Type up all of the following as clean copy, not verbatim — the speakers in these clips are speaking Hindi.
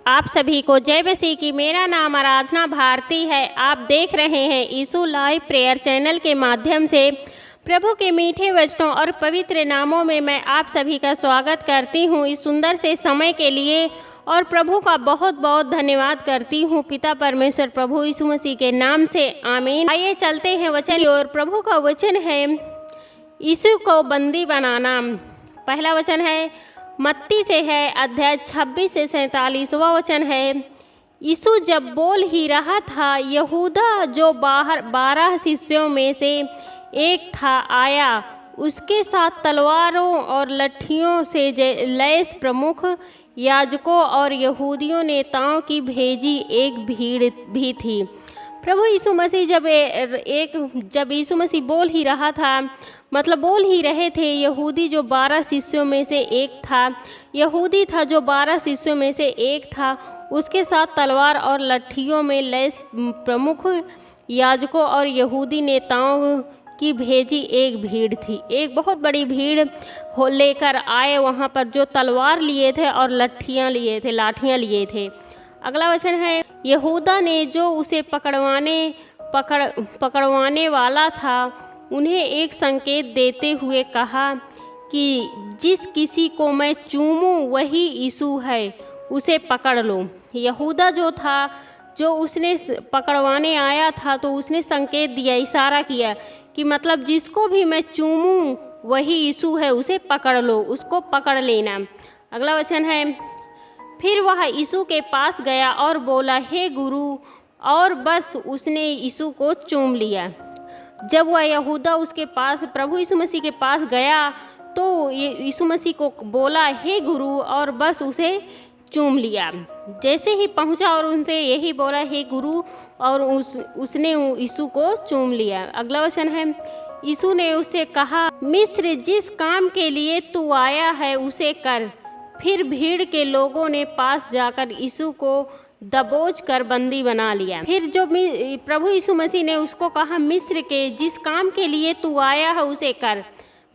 आप सभी को जय मसीह की। मेरा नाम आराधना भारती है। आप देख रहे हैं यीशु लाइव प्रेयर चैनल के माध्यम से। प्रभु के मीठे वचनों और पवित्र नामों में मैं आप सभी का स्वागत करती हूँ इस सुंदर से समय के लिए, और प्रभु का बहुत बहुत धन्यवाद करती हूँ पिता परमेश्वर प्रभु यीशु मसीह के नाम से, आमीन। आइए चलते हैं वचन की ओर। प्रभु का वचन है यीशु को बंदी बनाना। पहला वचन है मत्ती से है, अध्याय 26 से 47वां वचन है। यीशु जब बोल ही रहा था, यहूदा जो 12 शिष्यों में से एक था आया। उसके साथ तलवारों और लट्ठियों से लैस प्रमुख याजकों और यहूदियों नेताओं की भेजी एक भीड़ भी थी। प्रभु यीशु मसीह जब यीशु मसीह बोल ही रहा था, मतलब बोल ही रहे थे, यहूदी जो 12 शिष्यों में से एक था, यहूदी था जो 12 शिष्यों में से एक था, उसके साथ तलवार और लट्ठियों में लैस प्रमुख याजकों और यहूदी नेताओं की भेजी एक भीड़ थी। एक बहुत बड़ी भीड़ लेकर आए वहाँ पर, जो तलवार लिए थे और लाठियाँ लिए थे। अगला वचन है, यहूदा ने जो उसे पकड़वाने वाला था उन्हें एक संकेत देते हुए कहा कि जिस किसी को मैं चूमूं वही यीशु है, उसे पकड़ लो। यहूदा जो था, जो उसने पकड़वाने आया था, तो उसने संकेत दिया, इशारा किया कि मतलब जिसको भी मैं चूमूं वही यीशु है, उसे पकड़ लो, उसको पकड़ लेना। अगला वचन है, फिर वह यीशु के पास गया और बोला, हे गुरु, और बस उसने यीशु को चूम लिया। जब वह यहूदा उसके पास, प्रभु यीशु मसीह के पास गया, तो यीशु मसीह को बोला, हे गुरु, और बस उसे चूम लिया। जैसे ही पहुंचा और उनसे यही बोला, हे गुरु, और उसने यीशु को चूम लिया। अगला वचन है, यीशु ने उससे कहा, मिस्र जिस काम के लिए तू आया है उसे कर। फिर भीड़ के लोगों ने पास जाकर यीशु को दबोच कर बंदी बना लिया। फिर जो प्रभु यीशु मसीह ने उसको कहा, मिस्र के जिस काम के लिए तू आया है उसे कर।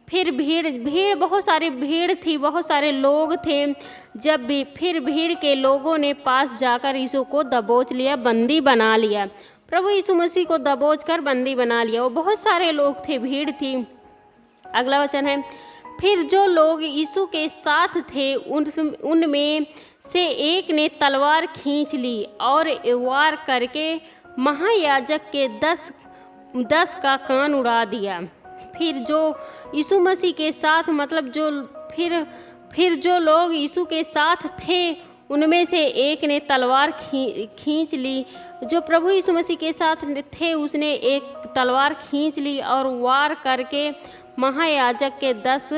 फिर भीड़ बहुत सारी भीड़ थी, बहुत सारे लोग थे। फिर भीड़ के लोगों ने पास जाकर यीशु को दबोच लिया, बंदी बना लिया। प्रभु यीशु मसीह को दबोच कर बंदी बना लिया। वो बहुत सारे लोग थे, भीड़ थी। अगला वचन है, फिर जो लोग यीशु के साथ थे उनमें से एक ने तलवार खींच ली और वार करके महायाजक के 10 का कान उड़ा दिया। फिर जो यीशु मसीह के साथ, मतलब फिर जो लोग यीशु के साथ थे उनमें से एक ने तलवार खींच ली। जो प्रभु यीशु मसीह के साथ थे उसने एक तलवार खींच ली और वार करके महायाजक के 10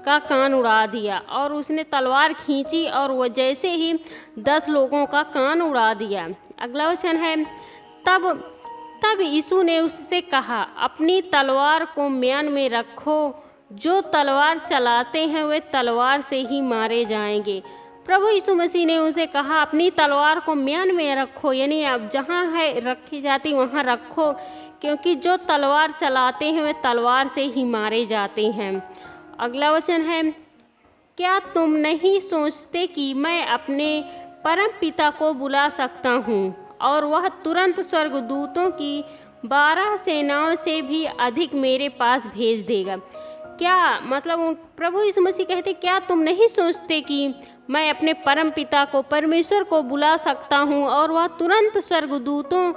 का कान उड़ा दिया। और उसने तलवार खींची और वह जैसे ही 10 लोगों का कान उड़ा दिया। अगला वचन है, तब यीशु ने उससे कहा, अपनी तलवार को म्यान में रखो। जो तलवार चलाते हैं वे तलवार से ही मारे जाएंगे। प्रभु यीशु मसीह ने उसे कहा, अपनी तलवार को म्यान में रखो, यानी आप जहाँ है रखी जाती वहाँ रखो, क्योंकि जो तलवार चलाते हैं वे तलवार से ही मारे जाते हैं। अगला वचन है, क्या तुम नहीं सोचते कि मैं अपने परम पिता को बुला सकता हूँ और वह तुरंत स्वर्गदूतों की 12 सेनाओं से भी अधिक मेरे पास भेज देगा। क्या मतलब प्रभु यीशु मसीह कहते, क्या तुम नहीं सोचते कि मैं अपने परम पिता को, परमेश्वर को बुला सकता हूँ और वह तुरंत स्वर्गदूतों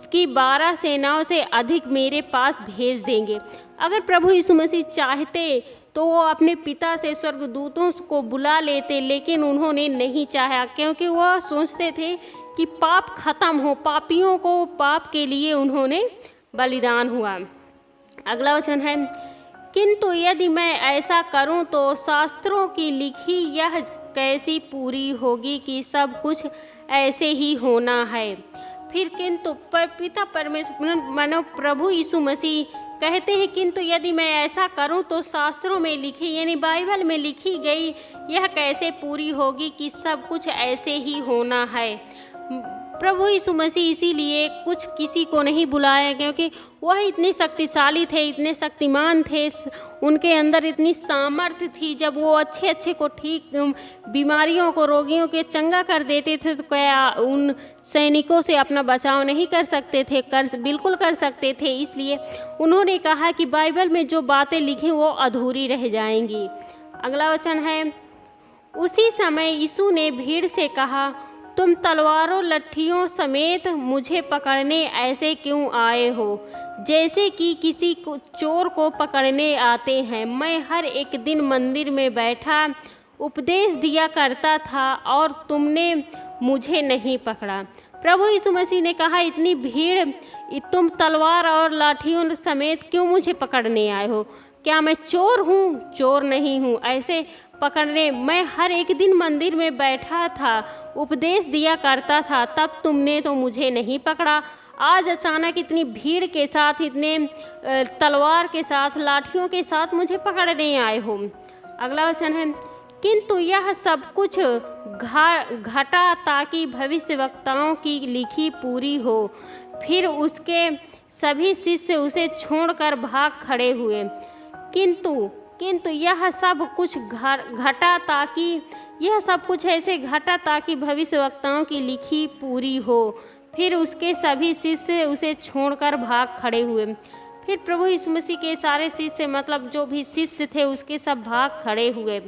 की 12 सेनाओं से अधिक मेरे पास भेज देंगे। अगर प्रभु यीशु मसीह चाहते तो वो अपने पिता से स्वर्गदूतों को बुला लेते, लेकिन उन्होंने नहीं चाहा, क्योंकि वह सोचते थे कि पाप खत्म हो, पापियों को पाप के लिए उन्होंने बलिदान हुआ। अगला वचन है, किंतु यदि मैं ऐसा करूं तो शास्त्रों की लिखी यह कैसी पूरी होगी कि सब कुछ ऐसे ही होना है। फिर किंतु पिता परमेश्वर मानो प्रभु यीशु मसीह कहते हैं, किंतु यदि मैं ऐसा करूं तो शास्त्रों में लिखी, यानी बाइबल में लिखी गई यह कैसे पूरी होगी कि सब कुछ ऐसे ही होना है। प्रभु यीशु मसीह इसीलिए कुछ किसी को नहीं बुलाया, क्योंकि वह इतने शक्तिशाली थे, इतने शक्तिमान थे, उनके अंदर इतनी सामर्थ्य थी। जब वो अच्छे अच्छे को ठीक, बीमारियों को, रोगियों के चंगा कर देते थे, तो क्या उन सैनिकों से अपना बचाव नहीं कर सकते थे? बिल्कुल कर सकते थे। इसलिए उन्होंने कहा कि बाइबल में जो बातें लिखी वो अधूरी रह जाएंगी। अगला वचन है, उसी समय यीशु ने भीड़ से कहा, तुम तलवारों लट्ठियों समेत मुझे पकड़ने ऐसे क्यों आए हो, जैसे कि किसी को चोर को पकड़ने आते हैं? मैं हर एक दिन मंदिर में बैठा उपदेश दिया करता था और तुमने मुझे नहीं पकड़ा। प्रभु यीशु मसीह ने कहा, इतनी भीड़, तुम तलवार और लाठियों समेत क्यों मुझे पकड़ने आए हो? क्या मैं चोर हूँ? चोर नहीं हूँ। ऐसे पकड़ने, मैं हर एक दिन मंदिर में बैठा था, उपदेश दिया करता था, तब तुमने तो मुझे नहीं पकड़ा। आज अचानक इतनी भीड़ के साथ, इतने तलवार के साथ, लाठियों के साथ मुझे पकड़ने आए हो। अगला वचन है, किंतु यह सब कुछ घटा ताकि भविष्यवक्ताओं की लिखी पूरी हो। फिर उसके सभी शिष्य उसे छोड़कर भाग खड़े हुए। किंतु यह सब कुछ घटा ताकि, यह सब कुछ ऐसे घटा ताकि भविष्यवक्ताओं की लिखी पूरी हो। फिर उसके सभी शिष्य उसे छोड़कर भाग खड़े हुए। फिर प्रभु यीशु मसीह के सारे शिष्य, मतलब जो भी शिष्य थे, उसके सब भाग खड़े हुए।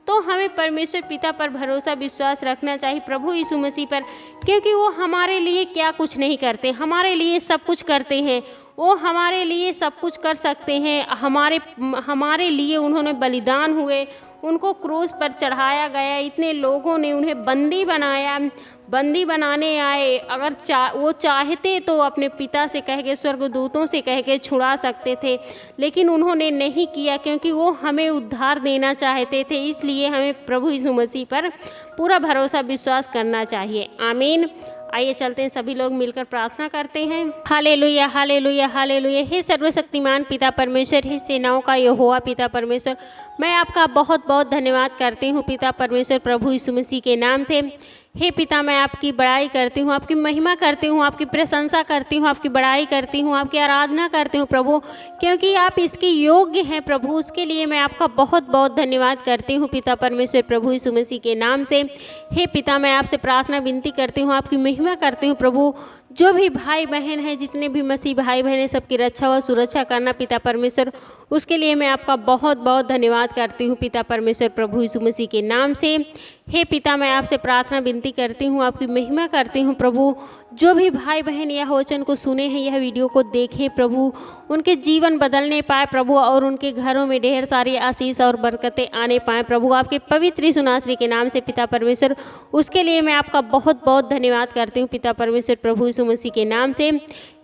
तो हमें परमेश्वर पिता पर भरोसा विश्वास रखना चाहिए, प्रभु यीशु मसीह पर, क्योंकि वो हमारे लिए क्या कुछ नहीं करते, हमारे लिए सब कुछ करते हैं। वो हमारे लिए सब कुछ कर सकते हैं। हमारे लिए उन्होंने बलिदान हुए, उनको क्रूस पर चढ़ाया गया, इतने लोगों ने उन्हें बंदी बनाया, बंदी बनाने आए। अगर वो चाहते तो अपने पिता से कह के, स्वर्गदूतों से कह के छुड़ा सकते थे, लेकिन उन्होंने नहीं किया, क्योंकि वो हमें उद्धार देना चाहते थे। इसलिए हमें प्रभु यीशु मसीह पर पूरा भरोसा विश्वास करना चाहिए। आमीन। आइए चलते हैं, सभी लोग मिलकर प्रार्थना करते हैं। Hallelujah, hallelujah, hallelujah. हे सर्वशक्तिमान पिता परमेश्वर, हे सेनाओं का यहोवा पिता परमेश्वर, मैं आपका बहुत बहुत धन्यवाद करती हूँ पिता परमेश्वर, प्रभु यीशु मसीह के नाम से। हे पिता, मैं आपकी बड़ाई करती हूँ, आपकी महिमा करती हूँ, आपकी प्रशंसा करती हूँ, आपकी बड़ाई करती हूँ, आपकी आराधना करती हूँ प्रभु, क्योंकि आप इसके योग्य हैं प्रभु। उसके लिए मैं आपका बहुत बहुत धन्यवाद करती हूँ पिता परमेश्वर, प्रभु यीशु मसीह के नाम से। हे पिता, मैं आपसे प्रार्थना विनती करती हूँ, आपकी महिमा करती हूँ प्रभु। जो भी भाई बहन हैं, जितने भी मसीह भाई बहन हैं, सबकी रक्षा व सुरक्षा करना पिता परमेश्वर, उसके लिए मैं आपका बहुत बहुत धन्यवाद करती हूँ पिता परमेश्वर, प्रभु यीशु मसीह के नाम से। हे पिता, मैं आपसे प्रार्थना विनती करती हूँ, आपकी महिमा करती हूँ प्रभु। जो भी भाई बहन यह वचन को सुने हैं, यह वीडियो को देखें प्रभु, उनके जीवन बदलने पाए प्रभु, और उनके घरों में ढेर सारी आशीष और बरकतें आने पाएँ प्रभु, आपके पवित्र यीशु नासरी के नाम से पिता परमेश्वर। उसके लिए मैं आपका बहुत बहुत धन्यवाद करती हूँ पिता परमेश्वर, प्रभु यीशु मसीह के नाम से।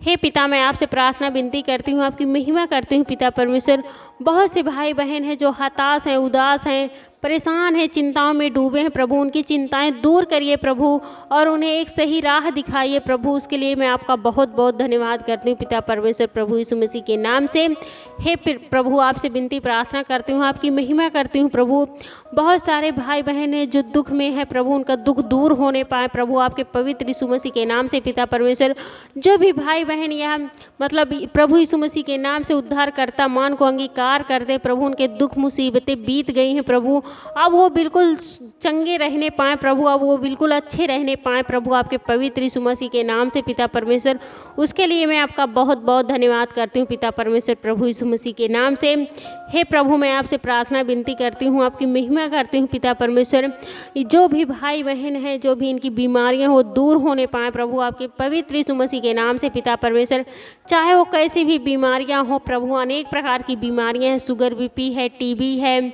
हे पिता, मैं आपसे प्रार्थना विनती करती हूँ, आपकी महिमा करती हूँ पिता परमेश्वर। बहुत से भाई बहन हैं जो हताश हैं, उदास हैं, परेशान हैं, चिंताओं में डूबे हैं प्रभु, उनकी चिंताएं दूर करिए प्रभु, और उन्हें एक सही राह दिखाइए प्रभु। उसके लिए मैं आपका बहुत बहुत धन्यवाद करती हूँ पिता परमेश्वर, प्रभु यीशु मसीह के नाम से। हे प्रभु, आपसे विनती प्रार्थना करती हूँ, आपकी महिमा करती हूँ प्रभु। बहुत सारे भाई बहन हैं जो दुख में है प्रभु, उनका दुख दूर होने पाए प्रभु, आपके पवित्र यीशु मसीह के नाम से पिता परमेश्वर। जो भी भाई बहन यह मतलब प्रभु यीशु मसीह के नाम से उद्धार करता मान को अंगीकार कर दे प्रभु, उनके दुख मुसीबतें बीत गई हैं प्रभु, अब वो बिल्कुल चंगे रहने पाएँ प्रभु, अब वो बिल्कुल अच्छे रहने पाएँ प्रभु, आपके पवित्र यीशु मसीह के नाम से पिता परमेश्वर। उसके लिए मैं आपका बहुत बहुत धन्यवाद करती हूँ पिता परमेश्वर, प्रभु यीशु मसीह के नाम से। हे प्रभु, मैं आपसे प्रार्थना विनती करती हूँ, आपकी महिमा करती हूँ पिता परमेश्वर। जो भी भाई बहन हैं, जो भी इनकी बीमारियाँ हो, दूर होने पाएँ प्रभु, आपके पवित्र यीशु मसीह के नाम से पिता परमेश्वर। चाहे वो कैसी भी बीमारियाँ हो प्रभु, अनेक प्रकार की बीमारियाँ हैं, शुगर, बीपी है, टीबी है,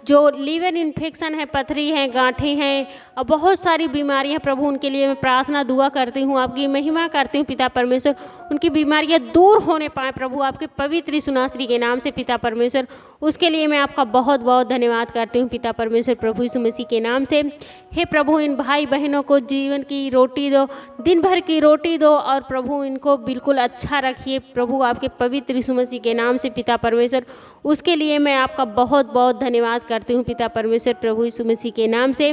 जो लीवर इन्फेक्शन है, पथरी है, गांठें हैं, और बहुत सारी बीमारियां प्रभु, उनके लिए मैं प्रार्थना दुआ करती हूँ, आपकी महिमा करती हूँ पिता परमेश्वर। उनकी बीमारियां दूर होने पाए प्रभु, आपके पवित्र यीशु नासरी के नाम से पिता परमेश्वर। उसके लिए मैं आपका बहुत बहुत धन्यवाद करती हूँ पिता परमेश्वर, प्रभु यीशु मसीह के नाम से। हे प्रभु, इन भाई बहनों को जीवन की रोटी दो, दिन भर की रोटी दो, और प्रभु इनको बिल्कुल अच्छा रखिए प्रभु, आपके पवित्र यीशु मसीह के नाम से पिता परमेश्वर। उसके लिए मैं आपका बहुत बहुत धन्यवाद करती हूँ पिता परमेश्वर प्रभु यीशु मसीह के नाम से।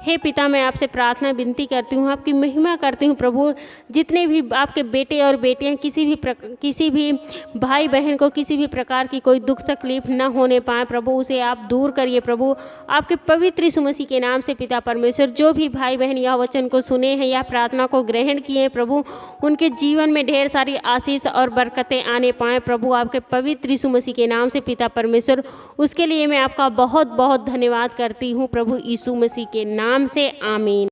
हे पिता, मैं आपसे प्रार्थना विनती करती हूँ, आपकी महिमा करती हूँ प्रभु। जितने भी आपके बेटे और बेटियाँ किसी भी भाई बहन को किसी भी प्रकार की कोई दुख तकलीफ न होने पाए प्रभु, उसे आप दूर करिए प्रभु, आपके पवित्र यीशु मसीह के नाम से पिता परमेश्वर। जो भी भाई बहन यह वचन को सुने हैं या प्रार्थना को ग्रहण किए हैं प्रभु, उनके जीवन में ढेर सारी आशीष और बरकतें आने पाएँ प्रभु, आपके पवित्र यीशु मसीह के नाम से पिता परमेश्वर। उसके लिए मैं आपका बहुत बहुत धन्यवाद करती हूँ प्रभु यीशु मसीह के नाम से, आमीन।